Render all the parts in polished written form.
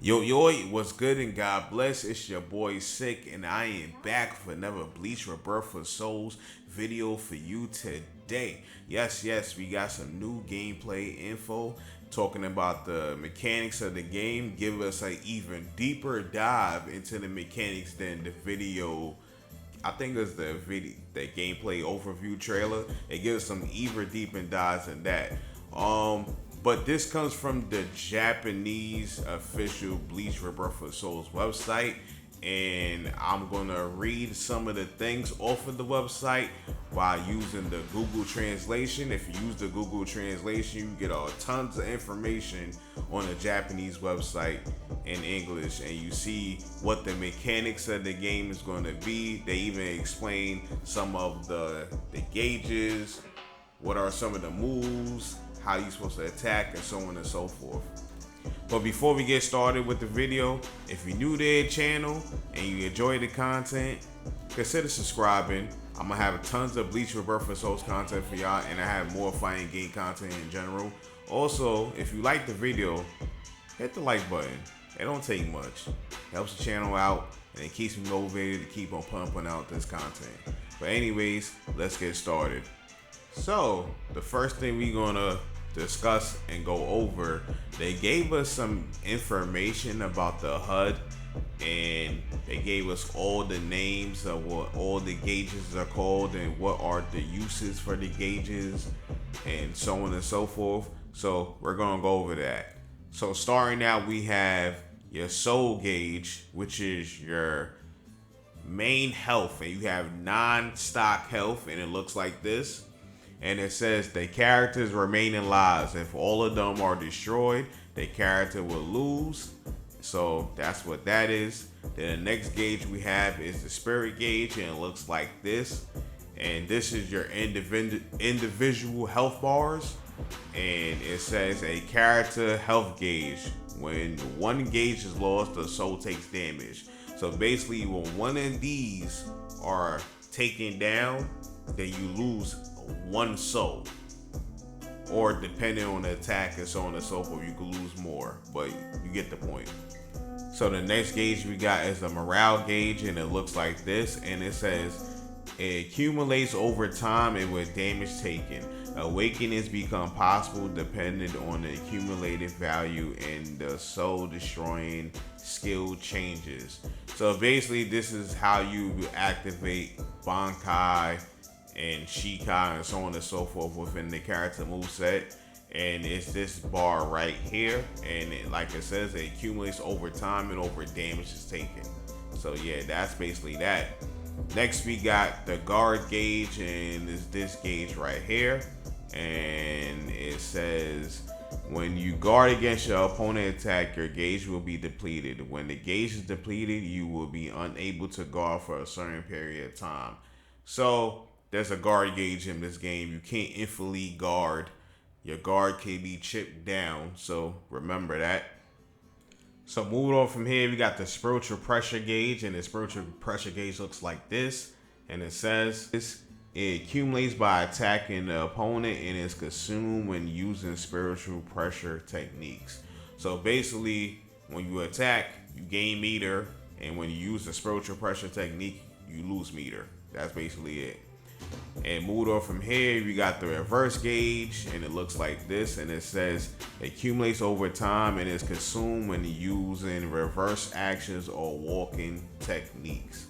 Yo, what's good and God bless. It's your boy Sick, and I am back for another Bleach Rebirth for Souls video for you today. Yes, we got some new gameplay info talking about the mechanics of the game. Give us an even deeper dive into the mechanics than the video. I think it's the gameplay overview trailer. It gives some even deeper dives in that. Um, but this comes from the Japanese official Bleach Rebirth for Souls website, and I'm gonna read some of the things off of the website while using the Google translation. If you use the Google translation, you get tons of information on the Japanese website in English, and you see what the mechanics of the game is going to be. They even explain some of the gauges, what are some of the moves, how you're supposed to attack, and so on and so forth. But before we get started with the video, if you're new to the channel and you enjoy the content, consider subscribing. I'm gonna have tons of Bleach Rebirth for Souls content for y'all, and I have more fighting game content in general. Also, if you like the video, hit the like button. It don't take much. Helps the channel out, and it keeps me motivated to keep on pumping out this content. But anyways, let's get started. So the first thing we gonna discuss and go over, they gave us some information about the HUD, and they gave us all the names of what all the gauges are called and what are the uses for the gauges and so on and so forth. So we're gonna go over that. So starting out, we have your soul gauge, which is your main health, and you have non-stock health, and it looks like this. And it says the character's remaining lives. If all of them are destroyed, the character will lose. So that's what that is. Then the next gauge we have is the spirit gauge, and it looks like this. And this is your individual health bars. And it says a character health gauge. When one gauge is lost, the soul takes damage. So basically, when one of these are taken down, then you lose one soul, or depending on the attack and so on and so forth, you could lose more, but you get the point. So the next gauge we got is the morale gauge, and it looks like this, and it says it accumulates over time and with damage taken. Awakenings become possible depending on the accumulated value, and the soul destroying skill changes. So basically, this is how you activate Bankai and Shikai and so on and so forth within the character moveset. And it's this bar right here, and like it says, it accumulates over time and over damage is taken. So yeah, that's basically that. Next we got the guard gauge, and it's this gauge right here, and it says when you guard against your opponent attack, your gauge will be depleted. When the gauge is depleted, you will be unable to guard for a certain period of time. So there's a guard gauge in this game. You can't infinitely guard. Your guard can be chipped down, so remember that. So moving on from here, we got the spiritual pressure gauge, and the spiritual pressure gauge looks like this, and it says it accumulates by attacking the opponent and is consumed when using spiritual pressure techniques. So basically, when you attack, you gain meter, and when you use the spiritual pressure technique, you lose meter. That's basically it. And moved on from here, we got the reverse gauge, and it looks like this, and it says accumulates over time and is consumed when using reverse actions or walking techniques.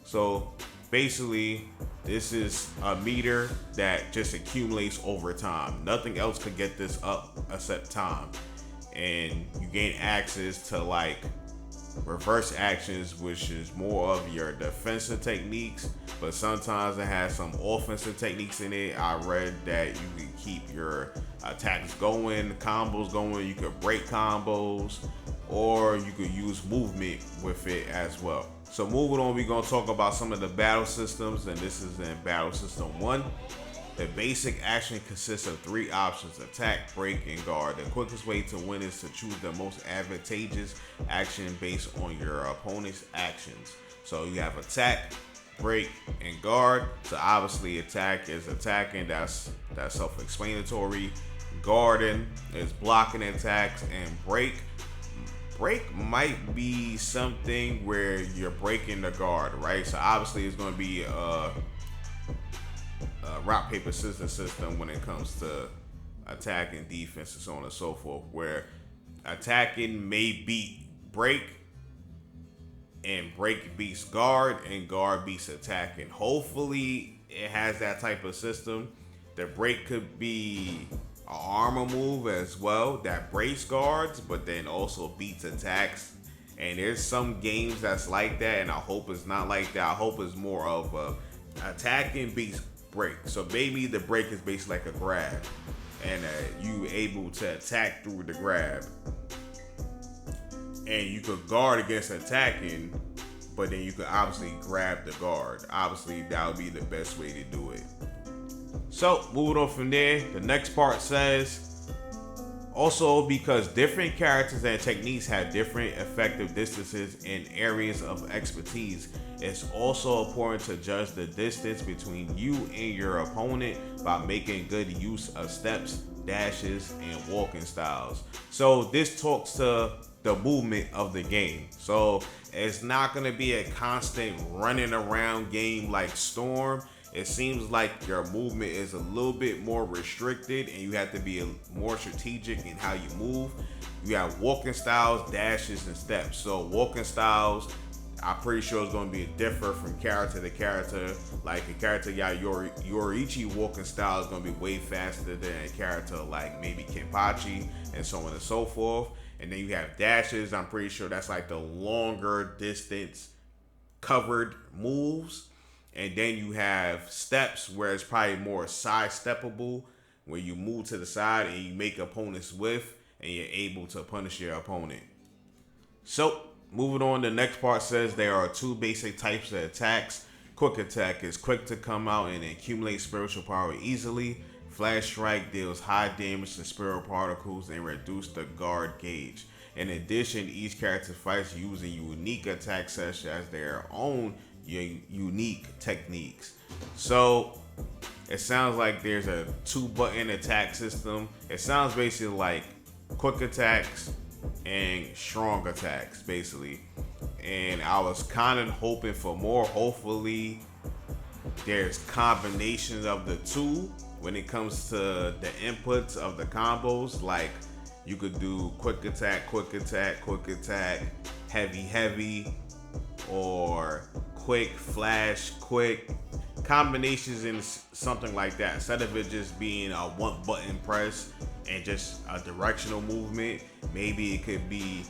So basically, this is a meter that just accumulates over time. Nothing else could get this up except time. And you gain access to like reverse actions, which is more of your defensive techniques, but sometimes it has some offensive techniques in it. I read that you can keep your attacks going, combos going, you could break combos, or you could use movement with it as well. So moving on, we're going to talk about some of the battle systems, and this is in Battle System 1. The basic action consists of 3 options: attack, break, and guard. The quickest way to win is to choose the most advantageous action based on your opponent's actions. So you have attack, break, and guard. So obviously attack is attacking, that's self-explanatory. Guarding is blocking attacks, and break break might be something where you're breaking the guard, right? So obviously it's going to be a rock paper scissors system when it comes to attacking, defense, and so on and so forth, where attacking may beat break and break beats guard and guard beats attacking. Hopefully it has that type of system. The break could be an armor move as well that breaks guards but then also beats attacks. And there's some games that's like that, and I hope it's not like that. I hope it's more of a attacking beats break. So maybe the break is basically like a grab, and you able to attack through the grab, and you could guard against attacking, but then you could obviously grab the guard. Obviously that would be the best way to do it. So moving on from there, the next part says, also because different characters and techniques have different effective distances and areas of expertise, it's also important to judge the distance between you and your opponent by making good use of steps, dashes, and walking styles. So this talks to the movement of the game. So it's not going to be a constant running around game like Storm. It seems like your movement is a little bit more restricted and you have to be more strategic in how you move. You have walking styles, dashes, and steps. So walking styles, I'm pretty sure it's going to be different from character to character. Like a character, Yoriichi walking style is going to be way faster than a character like maybe Kenpachi and so on and so forth. And then you have dashes. I'm pretty sure that's like the longer distance covered moves. And then you have steps where it's probably more side-steppable, where you move to the side and you make opponents whiff and you're able to punish your opponent. So moving on, the next part says there are two basic types of attacks. Quick attack is quick to come out and accumulate spiritual power easily. Flash strike deals high damage to spiritual particles and reduce the guard gauge. In addition, each character fights using unique attacks such as their own unique techniques. So it sounds like there's a 2-button attack system. It sounds basically like quick attacks and strong attacks basically, and I was kind of hoping for more. Hopefully there's combinations of the two when it comes to the inputs of the combos. Like you could do quick attack, heavy, or quick flash, quick combinations in something like that. Instead of it just being a 1-button press and just a directional movement, maybe it could be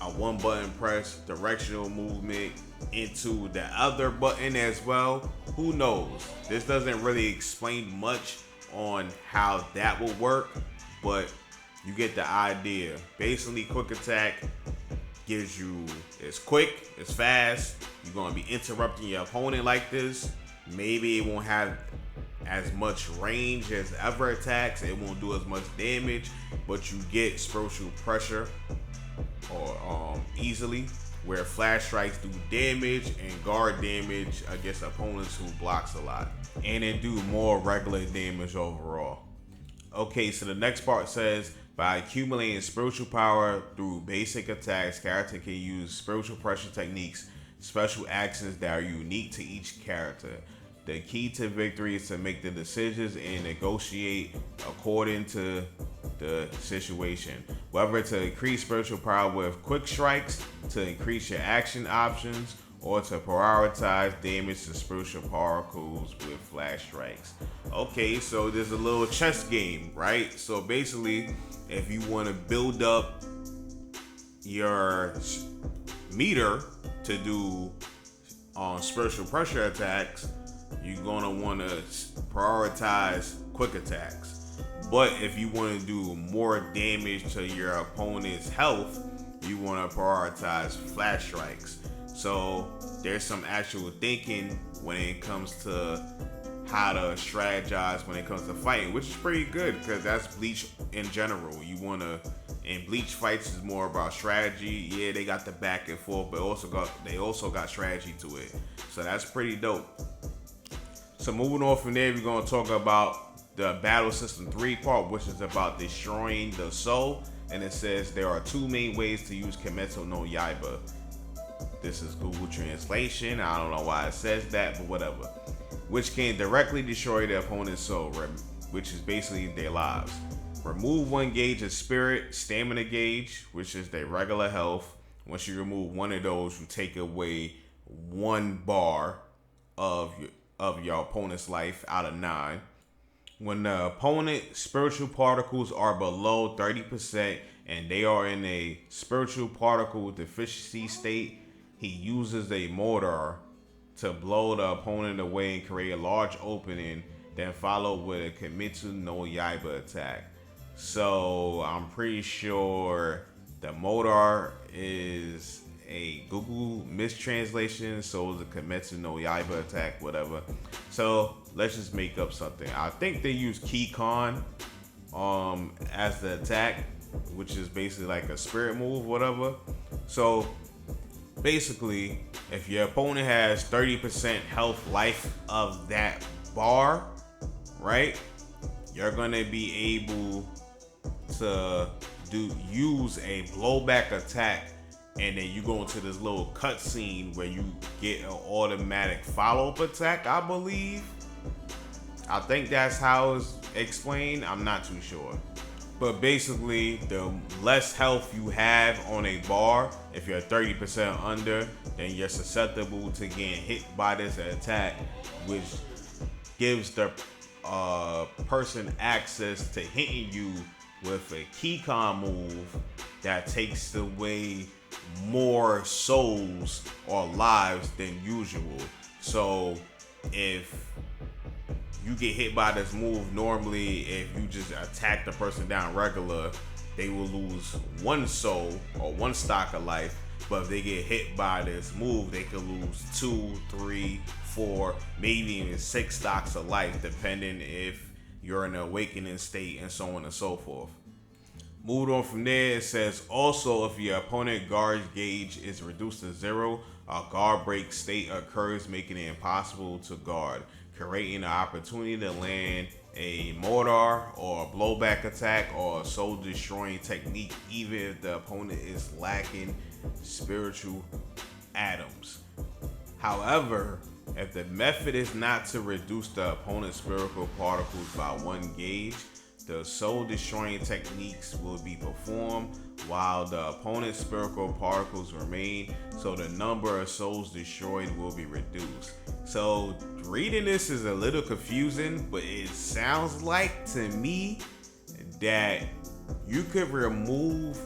a 1-button press, directional movement into the other button as well. Who knows? This doesn't really explain much on how that will work, but you get the idea. Basically, quick attack gives you, it's quick, it's fast. You're going to be interrupting your opponent like this. Maybe it won't have as much range as other attacks. It won't do as much damage, but you get spiritual pressure or easily, where flash strikes do damage and guard damage against opponents who blocks a lot, and it do more regular damage overall. Okay, so the next part says, by accumulating spiritual power through basic attacks, character can use spiritual pressure techniques, special actions that are unique to each character. The key to victory is to make the decisions and negotiate according to the situation. Whether to increase spiritual power with quick strikes, to increase your action options, or to prioritize damage to spiritual particles with flash strikes. Okay, so there's a little chess game, right? So basically, if you want to build up your meter to do spiritual pressure attacks, you're going to want to prioritize quick attacks. But if you want to do more damage to your opponent's health, you want to prioritize flash strikes. So there's some actual thinking when it comes to how to strategize when it comes to fighting, which is pretty good because that's Bleach in general. You want to, and Bleach fights is more about strategy. Yeah, they got the back and forth, but they also got strategy to it. So that's pretty dope. So moving on from there, we're going to talk about the Battle System 3 part, which is about destroying the soul. and it says there are two main ways to use Kimetsu no Yaiba. This is Google translation. I don't know why it says that, but whatever. Which can directly destroy the opponent's soul, which is basically their lives. Remove 1 gauge of spirit, stamina gauge, which is their regular health. Once you remove one of those, you take away 1 bar of your opponent's life out of 9. When the opponent's spiritual particles are below 30% and they are in a spiritual particle deficiency state, he uses a mortar to blow the opponent away and create a large opening, then followed with a Kimetsu no Yaiba attack. So I'm pretty sure the mortar is a Google mistranslation, so it's a Kimetsu no Yaiba attack, whatever. So let's just make up something. I think they use Kikon as the attack, which is basically like a spirit move, whatever. So basically, if your opponent has 30% health life of that bar, right, you're gonna be able to use a blowback attack, and then you go into this little cutscene where you get an automatic follow-up attack, I believe. I think that's how it's explained. I'm not too sure. But basically, the less health you have on a bar, if you're 30% under, then you're susceptible to getting hit by this attack, which gives the person access to hitting you with a Kikon move that takes away more souls or lives than usual. So if you get hit by this move, normally if you just attack the person down regular, they will lose 1 soul or 1 stock of life. But if they get hit by this move, they could lose 2, 3, 4, maybe even 6 stocks of life, depending if you're in an awakening state and so on and so forth. Moving on from there, it says also if your opponent guard's gauge is reduced to 0, a guard break state occurs, making it impossible to guard, creating an opportunity to land a mortar or a blowback attack or a soul destroying technique, even if the opponent is lacking spiritual atoms. However, if the method is not to reduce the opponent's spiritual particles by 1 gauge, the soul destroying techniques will be performed while the opponent's spiritual particles remain, so the number of souls destroyed will be reduced. So reading this is a little confusing, but it sounds like to me that you could remove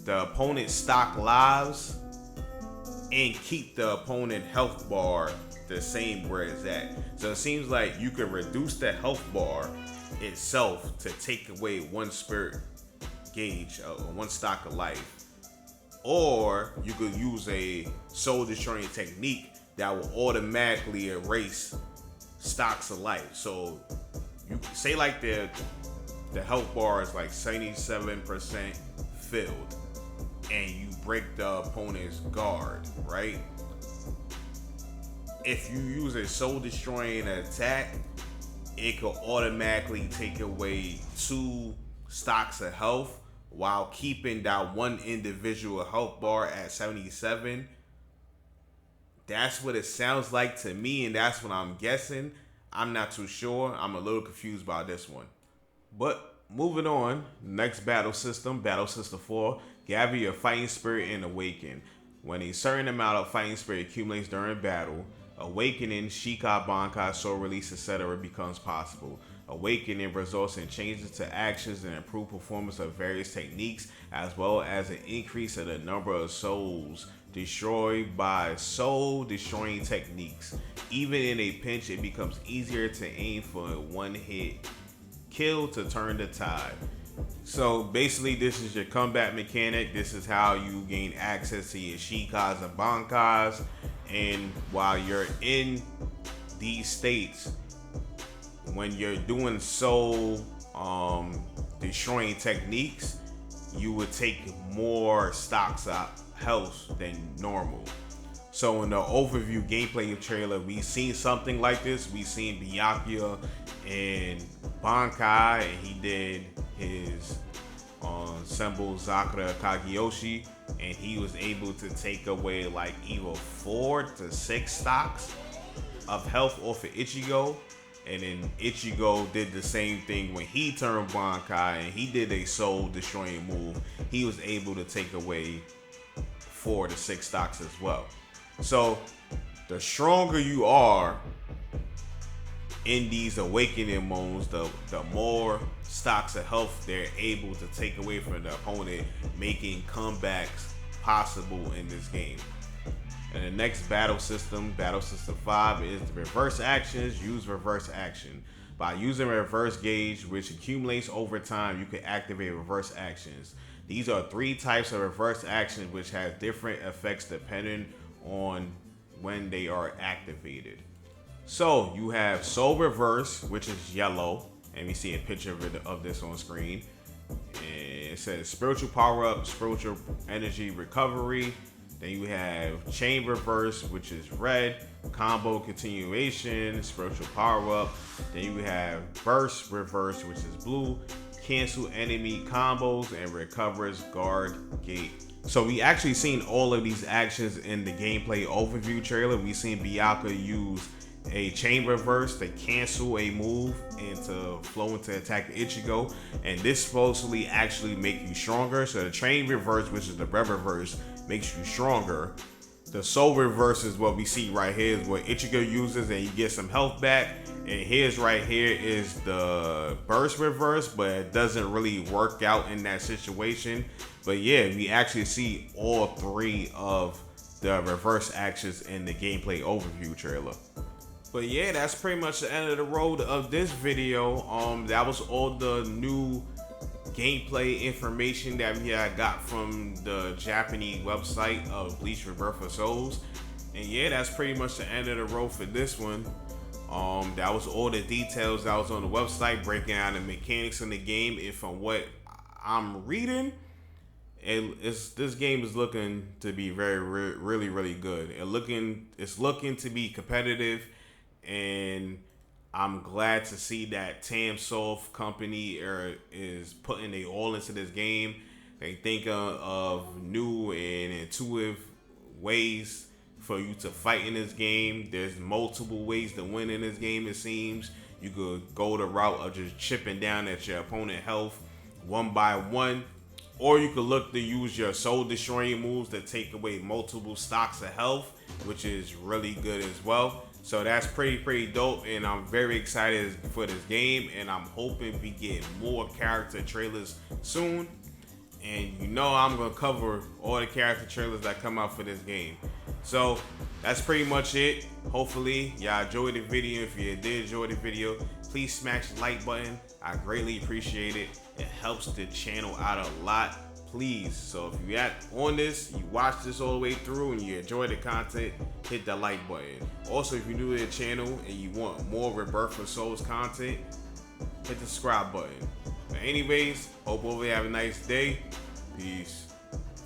the opponent's stock lives and keep the opponent health bar the same where it's at. So it seems like you could reduce the health bar itself to take away 1 spirit gauge or 1 stock of life, or you could use a soul destroying technique that will automatically erase stocks of life. So you say like the health bar is like 77% filled and you break the opponent's guard, right? If you use a soul destroying attack, it could automatically take away 2 stocks of health while keeping that 1 individual health bar at 77. That's what it sounds like to me, and that's what I'm guessing. I'm not too sure. I'm a little confused by this one. But moving on, next battle system 4, gather your fighting spirit and awaken. When a certain amount of fighting spirit accumulates during battle, awakening, Shikai, Bankai, soul release, etc. becomes possible. Awakening results in changes to actions and improved performance of various techniques, as well as an increase in the number of souls destroyed by soul destroying techniques. Even in a pinch, it becomes easier to aim for a 1-hit kill to turn the tide. So basically, this is your combat mechanic. This is how you gain access to your Shikais and Bankais. And while you're in these states, when you're doing soul destroying techniques, you would take more stocks of health than normal. So in the overview gameplay trailer, we seen something like this. We seen Byakuya and Bankai, and he did his Sembo Zakura Kageyoshi, and he was able to take away like either 4 to 6 stocks of health off of Ichigo. And then Ichigo did the same thing when he turned Bankai and he did a soul destroying move. He was able to take away 4 to 6 stocks as well. So the stronger you are in these awakening modes, the more stocks of health they're able to take away from the opponent, making comebacks possible in this game. And the next battle system 5, is the reverse actions. Use reverse action. By using reverse gauge, which accumulates over time, you can activate reverse actions. These are 3 types of reverse actions which have different effects depending on when they are activated. So you have Soul Reverse, which is yellow, and we see a picture of this on screen. And it says Spiritual Power Up, Spiritual Energy Recovery. Then you have Chain Reverse, which is red, Combo Continuation, Spiritual Power Up. Then you have Burst Reverse, which is blue, Cancel Enemy Combos, and Recovers Guard Gate. So we actually seen all of these actions in the gameplay overview trailer. We seen Byakuya use a chain reverse to cancel a move and to flow into attack Ichigo, and this supposedly actually make you stronger. So the chain reverse, which is the red reverse, makes you stronger. The soul reverse is what we see right here, is what Ichigo uses, and you get some health back. And here's right here is the burst reverse, but it doesn't really work out in that situation. But yeah, we actually see all 3 of the reverse actions in the gameplay overview trailer. But yeah, that's pretty much the end of the road of this video. That was all the new gameplay information that we had got from the Japanese website of Bleach Rebirth for Souls. And yeah, that's pretty much the end of the road for this one. That was all the details that was on the website, breaking down the mechanics in the game. And from what I'm reading, this game is looking to be really good. It's looking to be competitive, and I'm glad to see that Tamsoft company is putting they all into this game. They think of new and intuitive ways for you to fight in this game. There's multiple ways to win in this game, it seems. You could go the route of just chipping down at your opponent's health one by one, or you could look to use your soul destroying moves to take away multiple stocks of health, which is really good as well. So that's pretty dope, and I'm very excited for this game, and I'm hoping we get more character trailers soon. And you know I'm gonna cover all the character trailers that come out for this game. So that's pretty much it. Hopefully y'all enjoyed the video. If you did enjoy the video, please smash the like button. I greatly appreciate it. It helps the channel out a lot. Please, so if you on this, you watch this all the way through and you enjoy the content, hit that like button. Also, if you're new to the channel and you want more Rebirth for Souls content, hit the subscribe button. But anyways, hope you have a nice day. Peace.